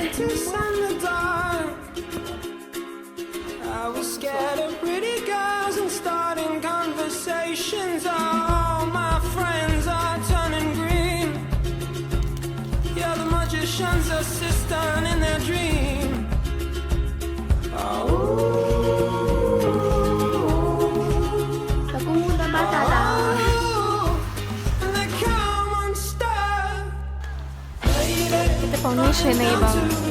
I was scared of pretty girls and starting conversations. All my friends are turning green. You're the magician's assistant in their dream. Nagmumuna bata lang. And they come unstuck. Ito foundation na ibang